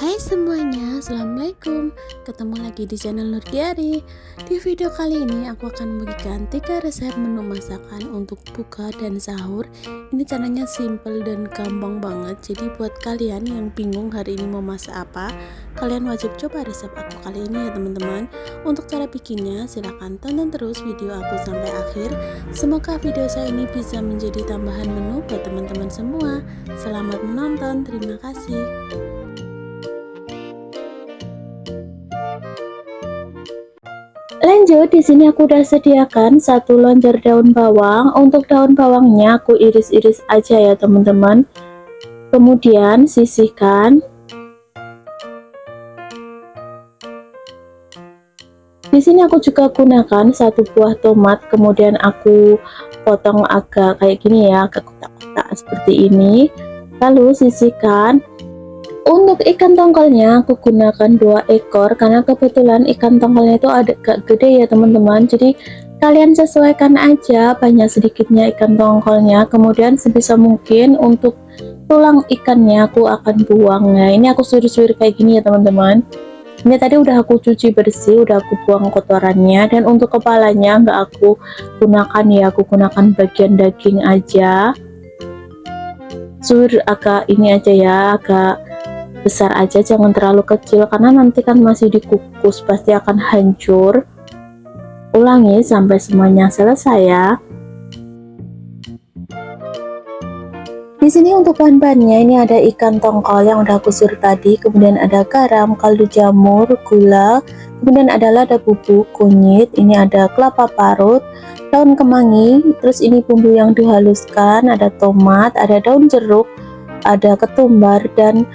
Hai semuanya, Assalamualaikum. Ketemu lagi di channel Nurdiari. Di video kali ini aku akan membagikan 3 resep menu masakan untuk buka dan sahur. Ini caranya simple dan gampang banget. Jadi buat kalian yang bingung hari ini mau masak apa, kalian wajib coba resep aku kali ini ya teman-teman. Untuk cara bikinnya silahkan tonton terus video aku sampai akhir. Semoga video saya ini bisa menjadi tambahan menu buat teman-teman semua. Selamat menonton, terima kasih. Lanjut, di sini aku udah sediakan 1 lonjor daun bawang. Untuk daun bawangnya aku iris-iris aja ya teman-teman. Kemudian sisihkan. Di sini aku juga gunakan 1 buah tomat, kemudian aku potong agak kayak gini ya, agak kotak-kotak seperti ini. Lalu sisihkan. Untuk ikan tongkolnya aku gunakan 2 ekor karena kebetulan ikan tongkolnya itu agak gede ya teman-teman, jadi kalian sesuaikan aja banyak sedikitnya ikan tongkolnya. Kemudian sebisa mungkin untuk tulang ikannya aku akan buang. Nah ini aku suir-suir kayak gini ya teman-teman. Ini tadi udah aku cuci bersih, udah aku buang kotorannya. Dan untuk kepalanya nggak aku gunakan ya, aku gunakan bagian daging aja. Suir agak ini aja ya, agak besar aja, jangan terlalu kecil karena nanti kan masih dikukus pasti akan hancur. Ulangi sampai semuanya selesai ya. Di sini untuk bahan-bahannya ini ada ikan tongkol yang udah aku suir tadi, kemudian ada garam, kaldu jamur, gula, kemudian ada lada bubuk, kunyit, ini ada kelapa parut, daun kemangi, terus ini bumbu yang dihaluskan, ada tomat, ada daun jeruk, ada ketumbar, dan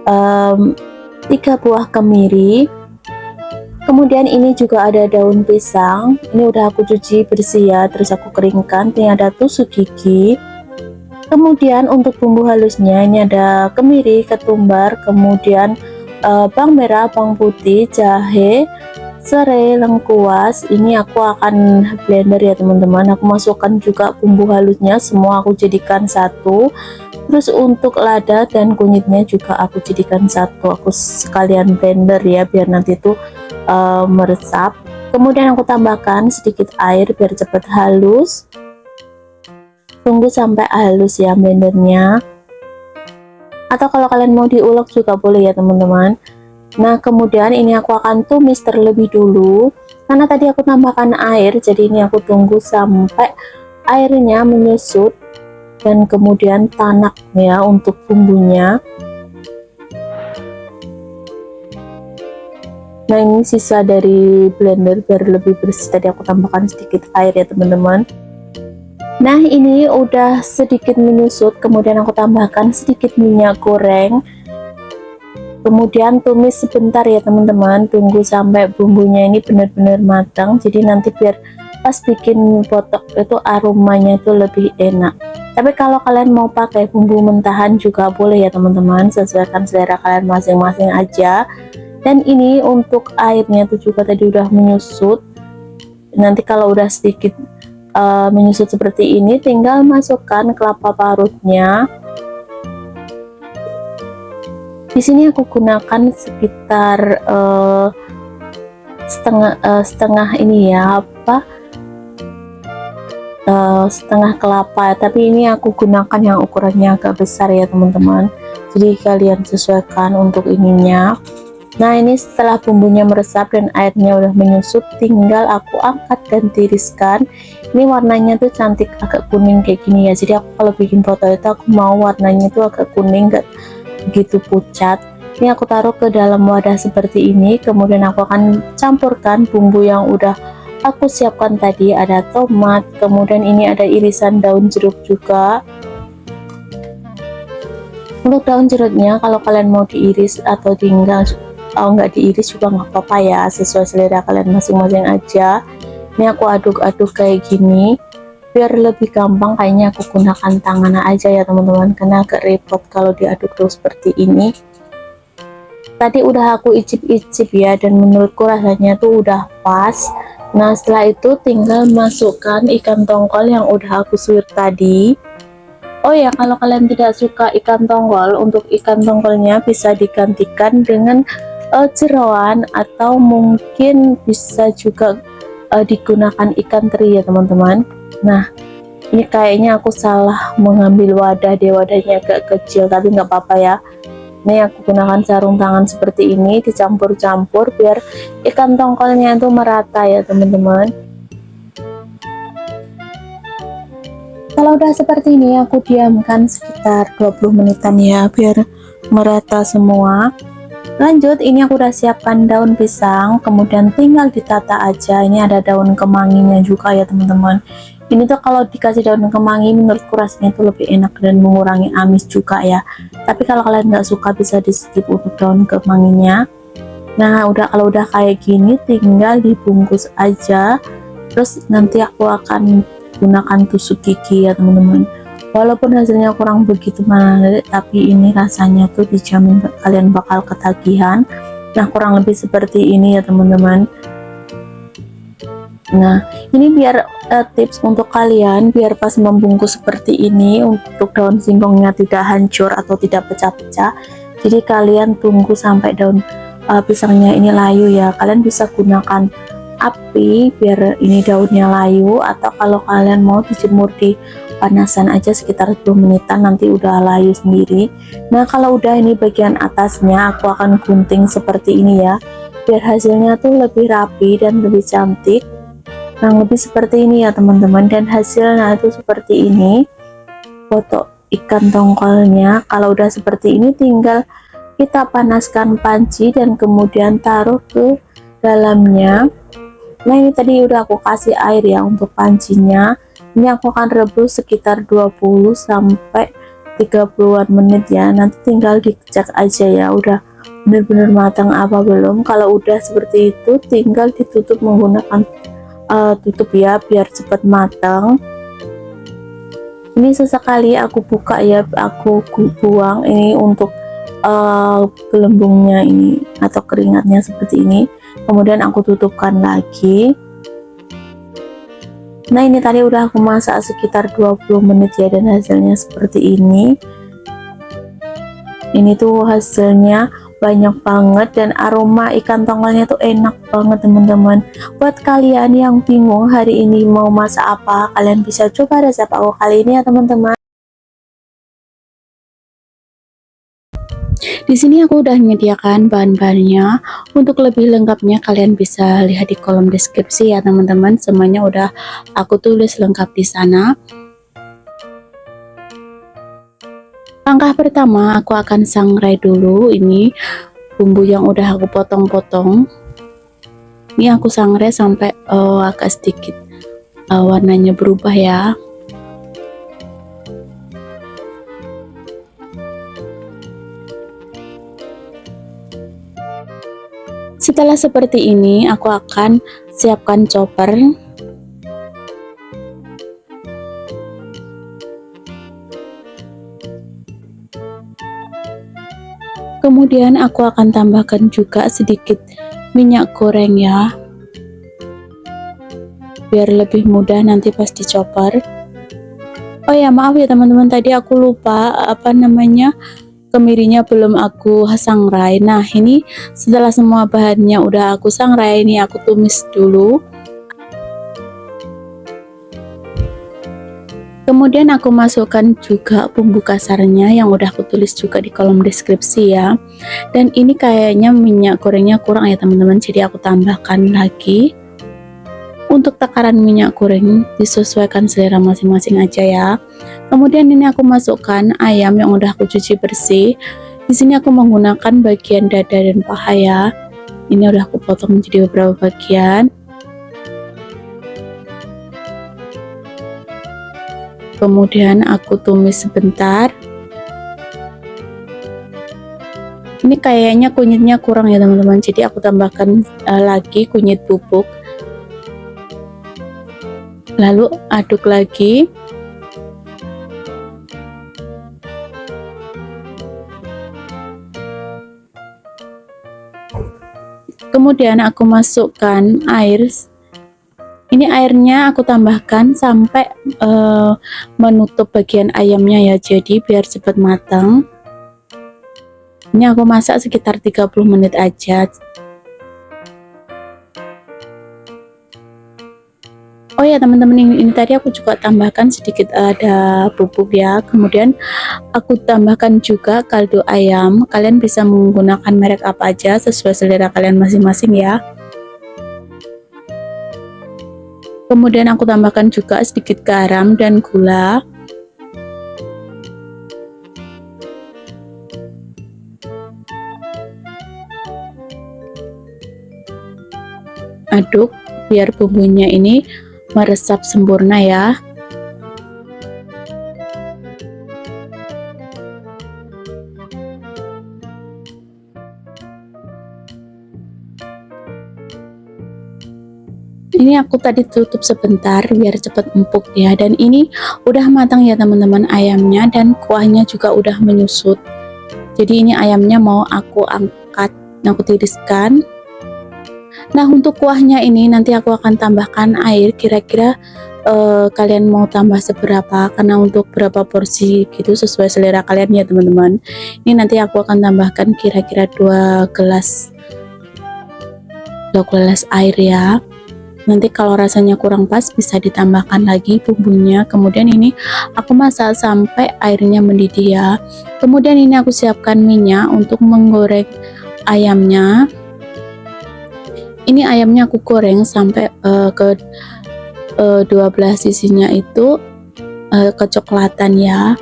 3 buah kemiri. Kemudian ini juga ada daun pisang, ini udah aku cuci bersih ya, terus aku keringkan. Ini ada tusuk gigi. Kemudian untuk bumbu halusnya ini ada kemiri, ketumbar, kemudian bawang merah, bawang putih, jahe, serai, lengkuas. Ini aku akan blender ya teman-teman, aku masukkan juga bumbu halusnya semua aku jadikan satu. Terus untuk lada dan kunyitnya juga aku jadikan satu, aku sekalian blender ya biar nanti itu meresap. Kemudian aku tambahkan sedikit air biar cepat halus. Tunggu sampai halus ya blendernya, atau kalau kalian mau diulek juga boleh ya teman-teman. Nah kemudian ini aku akan tumis terlebih dulu karena tadi aku tambahkan air, jadi ini aku tunggu sampai airnya menyusut dan kemudian tanak ya untuk bumbunya. Nah ini sisa dari blender biar lebih bersih, tadi aku tambahkan sedikit air ya teman-teman. Nah ini udah sedikit menyusut, kemudian aku tambahkan sedikit minyak goreng, kemudian tumis sebentar ya teman-teman, tunggu sampai bumbunya ini benar-benar matang, jadi nanti biar pas bikin botok itu aromanya itu lebih enak. Tapi kalau kalian mau pakai bumbu mentahan juga boleh ya teman-teman, sesuaikan selera kalian masing-masing aja. Dan ini untuk airnya itu juga tadi udah menyusut. Nanti kalau udah sedikit menyusut seperti ini, tinggal masukkan kelapa parutnya. Di sini aku gunakan sekitar setengah ini ya, setengah kelapa, tapi ini aku gunakan yang ukurannya agak besar ya teman-teman, jadi kalian sesuaikan untuk ininya. Nah ini setelah bumbunya meresap dan airnya udah menyusut, tinggal aku angkat dan tiriskan. Ini warnanya tuh cantik, agak kuning kayak gini ya, jadi aku kalau bikin foto itu aku mau warnanya itu agak kuning, gak begitu pucat. Ini aku taruh ke dalam wadah seperti ini, kemudian aku akan campurkan bumbu yang udah aku siapkan tadi. Ada tomat, kemudian ini ada irisan daun jeruk juga. Untuk daun jeruknya kalau kalian mau diiris atau tinggal nggak diiris juga nggak apa-apa ya, sesuai selera kalian masing-masing aja. Ini aku aduk-aduk kayak gini biar lebih gampang, kayaknya aku gunakan tangan aja ya teman-teman karena agak repot kalau diaduk terus seperti ini. Tadi udah aku icip-icip ya, dan menurutku rasanya tuh udah pas. Nah setelah itu tinggal masukkan ikan tongkol yang udah aku suir tadi. Oh ya, kalau kalian tidak suka ikan tongkol, untuk ikan tongkolnya bisa digantikan dengan jeroan, atau mungkin bisa juga digunakan ikan teri ya teman-teman. Nah, ini kayaknya aku salah mengambil wadah deh, wadahnya agak kecil, tapi nggak apa-apa ya. Ini aku gunakan sarung tangan seperti ini, dicampur-campur biar ikan tongkolnya itu merata ya teman-teman. Kalau udah seperti ini aku diamkan sekitar 20 menitan ya, biar merata semua. Lanjut, ini aku udah siapkan daun pisang, kemudian tinggal ditata aja. Ini ada daun kemanginya juga ya teman-teman. Ini tuh kalau dikasih daun kemangi menurutku rasanya itu lebih enak dan mengurangi amis juga ya. Tapi kalau kalian nggak suka bisa di skip untuk daun kemanginya. Nah, kalau udah kayak gini tinggal dibungkus aja. Terus nanti aku akan gunakan tusuk gigi ya teman-teman. Walaupun hasilnya kurang begitu menarik, tapi ini rasanya tuh dijamin kalian bakal ketagihan. Nah, kurang lebih seperti ini ya teman-teman. Nah, ini biar tips untuk kalian biar pas membungkus seperti ini, untuk daun singkongnya tidak hancur atau tidak pecah-pecah. Jadi kalian tunggu sampai daun pisangnya ini layu ya. Kalian bisa gunakan api biar ini daunnya layu, atau kalau kalian mau dijemur di panasan aja sekitar 10 menitan, nanti udah layu sendiri. Nah, kalau udah ini bagian atasnya aku akan gunting seperti ini ya, biar hasilnya tuh lebih rapi dan lebih cantik. Nah, lebih seperti ini ya teman-teman, dan hasilnya itu seperti ini foto ikan tongkolnya. Kalau udah seperti ini tinggal kita panaskan panci dan kemudian taruh ke dalamnya. Nah, ini tadi udah aku kasih air ya untuk pancinya. Ini aku akan rebus sekitar 20 sampai 30-an menit ya. Nanti tinggal dicek aja ya udah benar-benar matang apa belum. Kalau udah seperti itu tinggal ditutup menggunakan tutup ya biar cepat matang. Ini sesekali aku buka ya, aku buang ini untuk gelembungnya ini atau keringatnya seperti ini, kemudian aku tutupkan lagi. Nah, ini tadi udah aku masak sekitar 20 menit ya, dan hasilnya seperti ini. Ini tuh hasilnya banyak banget dan aroma ikan tongkolnya tuh enak banget teman-teman. Buat kalian yang bingung hari ini mau masak apa, kalian bisa coba resep aku kali ini ya teman-teman. Di sini aku udah menyediakan bahan-bahannya. Untuk lebih lengkapnya kalian bisa lihat di kolom deskripsi ya teman-teman. Semuanya udah aku tulis lengkap di sana. Langkah pertama aku akan sangrai dulu ini bumbu yang udah aku potong-potong. Ini aku sangrai sampai agak sedikit warnanya berubah ya. Setelah seperti ini aku akan siapkan chopper. Kemudian aku akan tambahkan juga sedikit minyak goreng ya, biar lebih mudah nanti pas dichopper. Oh ya, maaf ya teman-teman, tadi aku lupa kemirinya belum aku sangrai. Nah, ini setelah semua bahannya udah aku sangrai, ini aku tumis dulu. Kemudian aku masukkan juga bumbu kasarnya yang udah aku tulis juga di kolom deskripsi ya. Dan ini kayaknya minyak gorengnya kurang ya teman-teman, jadi aku tambahkan lagi. Untuk takaran minyak goreng disesuaikan selera masing-masing aja ya. Kemudian ini aku masukkan ayam yang udah aku cuci bersih. Di sini aku menggunakan bagian dada dan paha ya. Ini udah aku potong menjadi beberapa bagian. Kemudian aku tumis sebentar. Ini kayaknya kunyitnya kurang ya teman-teman, jadi aku tambahkan lagi kunyit bubuk. Lalu aduk lagi. Kemudian aku masukkan air Ini airnya aku tambahkan sampai menutup bagian ayamnya ya, jadi biar cepat matang. Ini aku masak sekitar 30 menit aja. Oh ya teman-teman, ini tadi aku juga tambahkan sedikit ada bubuk ya. Kemudian aku tambahkan juga kaldu ayam. Kalian bisa menggunakan merek apa aja sesuai selera kalian masing-masing ya. Kemudian aku tambahkan juga sedikit garam dan gula. Aduk biar bumbunya ini meresap sempurna ya. Ini aku tadi tutup sebentar biar cepat empuk ya, dan ini udah matang ya teman-teman ayamnya, dan kuahnya juga udah menyusut. Jadi ini ayamnya mau aku angkat, aku tiriskan. Nah untuk kuahnya ini nanti aku akan tambahkan air, kira-kira kalian mau tambah seberapa, karena untuk berapa porsi gitu sesuai selera kalian ya teman-teman. Ini nanti aku akan tambahkan kira-kira 2 gelas air ya. Nanti kalau rasanya kurang pas bisa ditambahkan lagi bumbunya. Kemudian ini aku masak sampai airnya mendidih ya. Kemudian ini aku siapkan minyak untuk menggoreng ayamnya. Ini ayamnya aku goreng sampai ke 12 sisinya itu kecoklatan ya.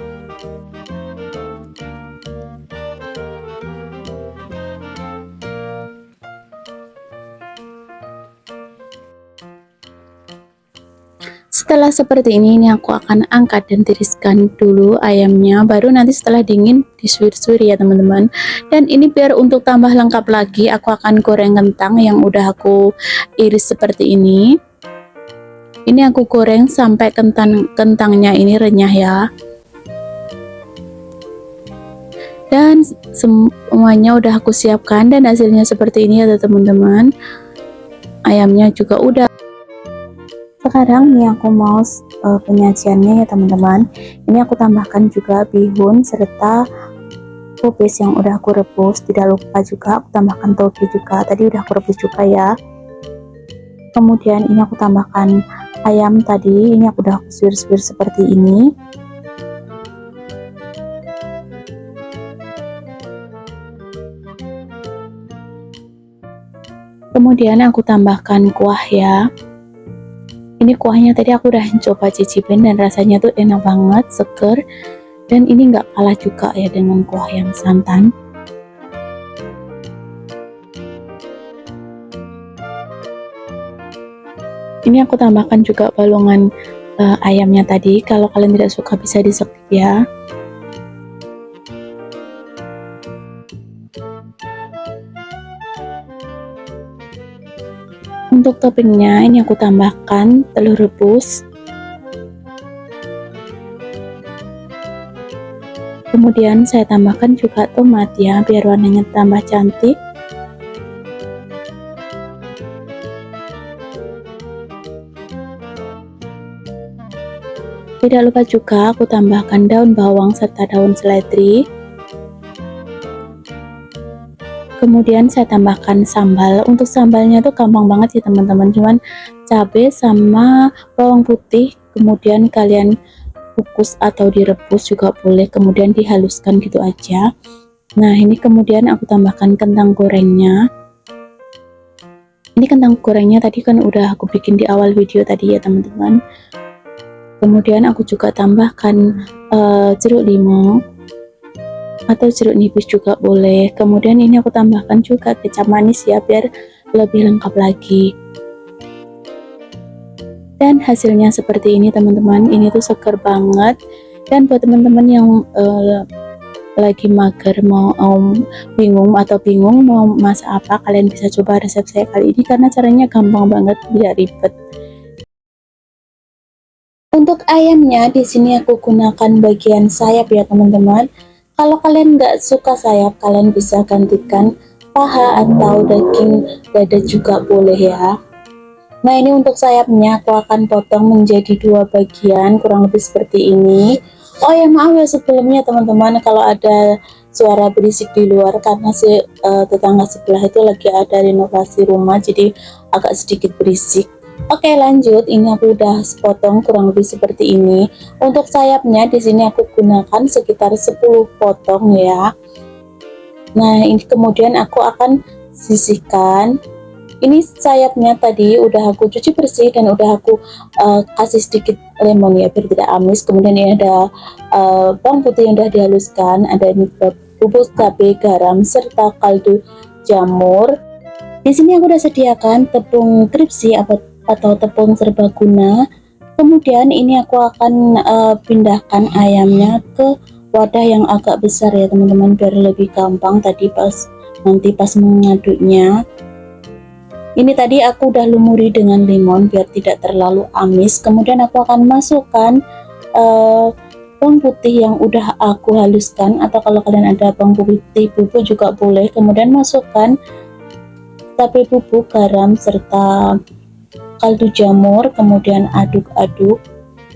Setelah seperti ini aku akan angkat dan tiriskan dulu ayamnya, baru nanti setelah dingin disuir-suir ya teman-teman. Dan ini biar untuk tambah lengkap lagi, aku akan goreng kentang yang udah aku iris seperti ini. Ini aku goreng sampai kentangnya ini renyah ya. Dan semuanya udah aku siapkan dan hasilnya seperti ini ya teman-teman. Ayamnya juga udah. Sekarang nih aku mau penyajiannya ya teman-teman. Ini aku tambahkan juga bihun serta kubis yang udah aku rebus. Tidak lupa juga aku tambahkan toge juga, tadi udah aku rebus juga ya. Kemudian ini aku tambahkan ayam tadi, ini aku udah suir-suir seperti ini. Kemudian aku tambahkan kuah ya. Ini kuahnya tadi aku udah coba cicipin dan rasanya tuh enak banget, seger, dan ini nggak kalah juga ya dengan kuah yang santan. Ini aku tambahkan juga balungan ayamnya tadi. Kalau kalian tidak suka bisa di skip ya. Untuk toppingnya ini aku tambahkan telur rebus, kemudian saya tambahkan juga tomat ya biar warnanya tambah cantik. Tidak lupa juga aku tambahkan daun bawang serta daun seledri. Kemudian saya tambahkan sambal. Untuk sambalnya tuh gampang banget ya teman-teman, cuman cabai sama bawang putih, kemudian kalian kukus atau direbus juga boleh, kemudian dihaluskan gitu aja. Nah ini kemudian aku tambahkan kentang gorengnya. Ini kentang gorengnya tadi kan udah aku bikin di awal video tadi ya teman-teman. Kemudian aku juga tambahkan jeruk limau atau jeruk nipis juga boleh. Kemudian ini aku tambahkan juga kecap manis ya biar lebih lengkap lagi. Dan hasilnya seperti ini teman-teman, ini tuh seger banget. Dan buat teman-teman yang lagi mager mau bingung mau masak apa, kalian bisa coba resep saya kali ini karena caranya gampang banget, tidak ribet. Untuk ayamnya di sini aku gunakan bagian sayap ya teman-teman. Kalau kalian nggak suka sayap, kalian bisa gantikan paha atau daging dada juga boleh ya. Nah, ini untuk sayapnya aku akan potong menjadi dua bagian, kurang lebih seperti ini. Oh ya, maaf ya sebelumnya teman-teman kalau ada suara berisik di luar, karena tetangga sebelah itu lagi ada renovasi rumah, jadi agak sedikit berisik. Oke, lanjut. Ini aku udah potong kurang lebih seperti ini. Untuk sayapnya di sini aku gunakan sekitar 10 potong ya. Nah, ini kemudian aku akan sisihkan. Ini sayapnya tadi udah aku cuci bersih dan udah aku kasih sedikit lemon ya biar tidak amis. Kemudian ini ada bawang putih yang udah dihaluskan, ada ini bubuk cabai, garam serta kaldu jamur. Di sini aku udah sediakan tepung kripsi atau tepung serbaguna. Kemudian ini aku akan pindahkan ayamnya ke wadah yang agak besar ya teman-teman, biar lebih gampang tadi nanti pas mengaduknya. Ini tadi aku udah lumuri dengan lemon biar tidak terlalu amis. Kemudian aku akan masukkan bawang putih yang udah aku haluskan, atau kalau kalian ada bawang putih bubuk juga boleh. Kemudian masukkan cabai bubuk, garam serta kaldu jamur, kemudian aduk-aduk.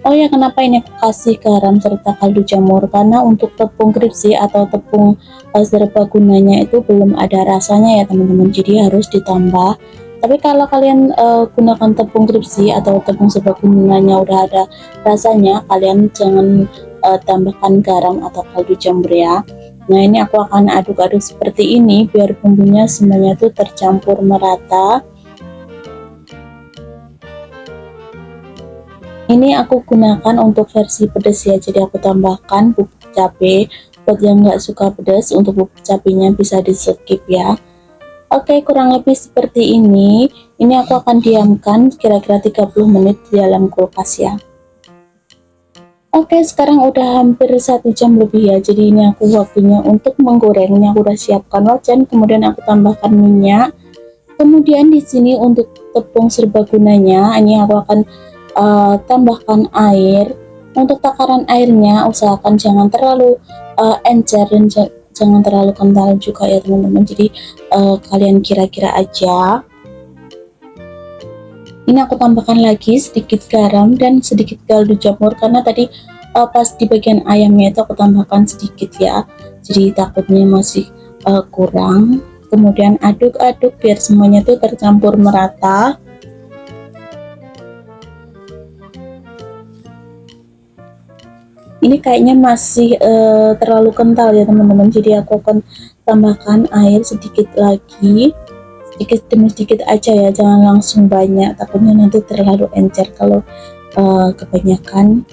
Oh ya, kenapa ini aku kasih garam serta kaldu jamur? Karena untuk tepung kripsi atau tepung serbagunanya itu belum ada rasanya ya teman-teman, jadi harus ditambah. Tapi kalau kalian gunakan tepung kripsi atau tepung serbagunanya udah ada rasanya, kalian jangan tambahkan garam atau kaldu jamur ya. Nah, ini aku akan aduk-aduk seperti ini biar bumbunya semuanya tuh tercampur merata. Ini aku gunakan untuk versi pedas ya, jadi aku tambahkan bubuk cabai. Buat yang nggak suka pedas, untuk bubuk cabenya bisa di skip ya. Oke, kurang lebih seperti ini. Ini aku akan diamkan kira-kira 30 menit di dalam kulkas ya. Oke, sekarang udah hampir 1 jam lebih ya, jadi ini aku waktunya untuk menggoreng. Ini aku udah siapkan wajan, kemudian aku tambahkan minyak. Kemudian di sini untuk tepung serbagunanya, ini aku akan tambahkan air. Untuk takaran airnya usahakan jangan terlalu encer dan jangan terlalu kental juga ya teman-teman, jadi kalian kira-kira aja. Ini aku tambahkan lagi sedikit garam dan sedikit kaldu jamur, karena tadi pas di bagian ayamnya itu aku tambahkan sedikit ya, jadi takutnya masih kurang. Kemudian aduk-aduk biar semuanya tuh tercampur merata. Ini kayaknya masih terlalu kental ya teman-teman, jadi aku akan tambahkan air sedikit lagi, sedikit demi sedikit aja ya, jangan langsung banyak, takutnya nanti terlalu encer kalau kebanyakan.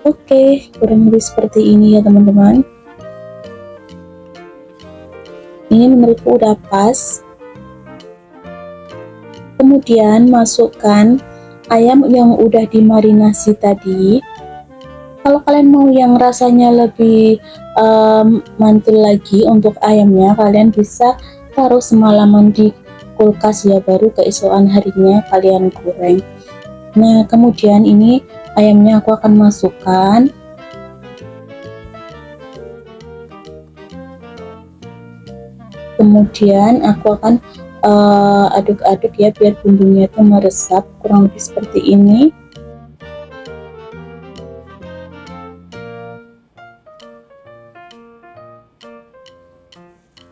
Oke, kurang lebih seperti ini ya teman-teman. Ini menurutku udah pas. Kemudian masukkan ayam yang udah dimarinasi tadi. Kalau kalian mau yang rasanya lebih mantul lagi untuk ayamnya, kalian bisa taruh semalaman di kulkas ya, baru keesokan harinya kalian goreng. Nah, kemudian ini ayamnya aku akan masukkan. Kemudian aku akan aduk-aduk ya biar bumbunya itu meresap, kurang lebih seperti ini.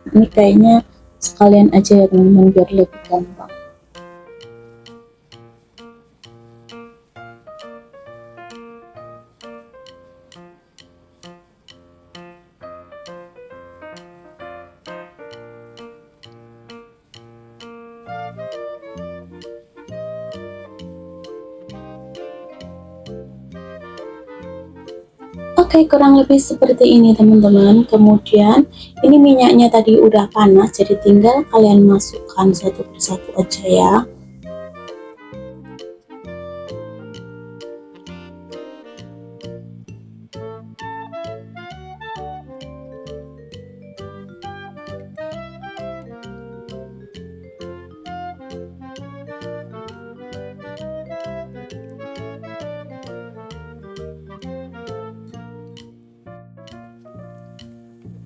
Ini kayaknya sekalian aja ya teman-teman biar lebih gampang. Oke, kurang lebih seperti ini teman-teman. Kemudian ini minyaknya tadi udah panas, jadi tinggal kalian masukkan satu persatu aja ya.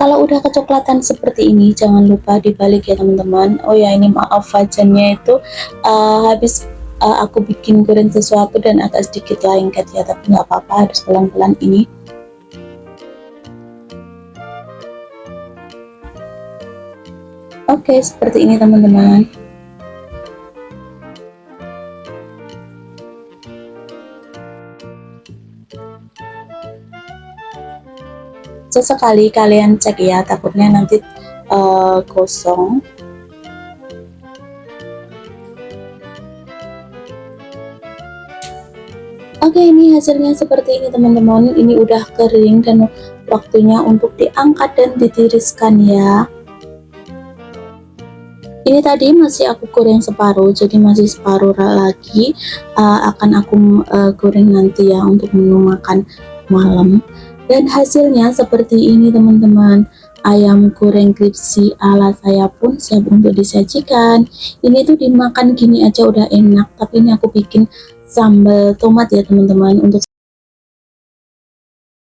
Kalau udah kecoklatan seperti ini, jangan lupa dibalik ya teman-teman. Oh ya, ini maaf wajannya itu habis aku bikin goreng sesuatu dan agak sedikit lengket ya, tapi nggak apa-apa, harus pelan-pelan ini. Oke, seperti ini teman-teman. Sesekali kalian cek ya, takutnya nanti gosong. Oke, ini hasilnya seperti ini teman-teman. Ini udah kering dan waktunya untuk diangkat dan ditiriskan ya. Ini tadi masih aku goreng separuh, jadi masih separuh lagi akan aku goreng nanti ya untuk menu makan malam. Dan hasilnya seperti ini teman-teman. Ayam goreng crispy ala saya pun siap untuk disajikan. Ini tuh dimakan gini aja udah enak, tapi ini aku bikin sambal tomat ya teman-teman. Untuk